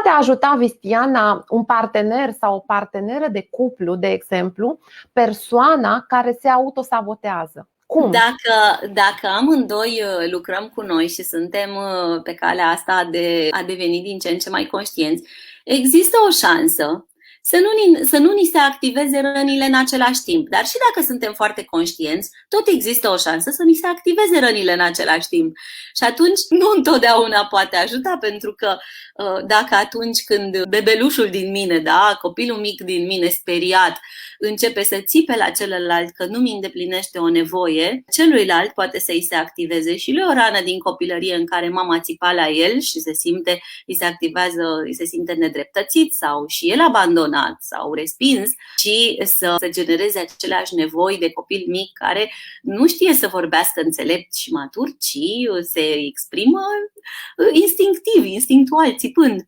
poate ajuta, Vistiana, un partener sau o parteneră de cuplu, de exemplu, persoana care se autosabotează? Cum? Dacă amândoi lucrăm cu noi și suntem pe calea asta de a deveni din ce în ce mai conștienți, există o șansă să nu ni se activeze rănile în același timp. Dar și dacă suntem foarte conștienți, tot există o șansă să ni se activeze rănile în același timp. Și atunci nu întotdeauna poate ajuta, pentru că dacă atunci când bebelușul din mine, da, copilul mic din mine speriat, începe să țipe la celălalt că nu mi îndeplinește o nevoie, celuilalt poate să îi se activeze și lui o rană din copilărie în care mama țipa la el și îi se simte nedreptățit sau și el abandonat sau respins, și să genereze aceleași nevoi de copil mic care nu știe să vorbească înțelept și matur, ci se exprimă instinctiv, instinctual, țipând.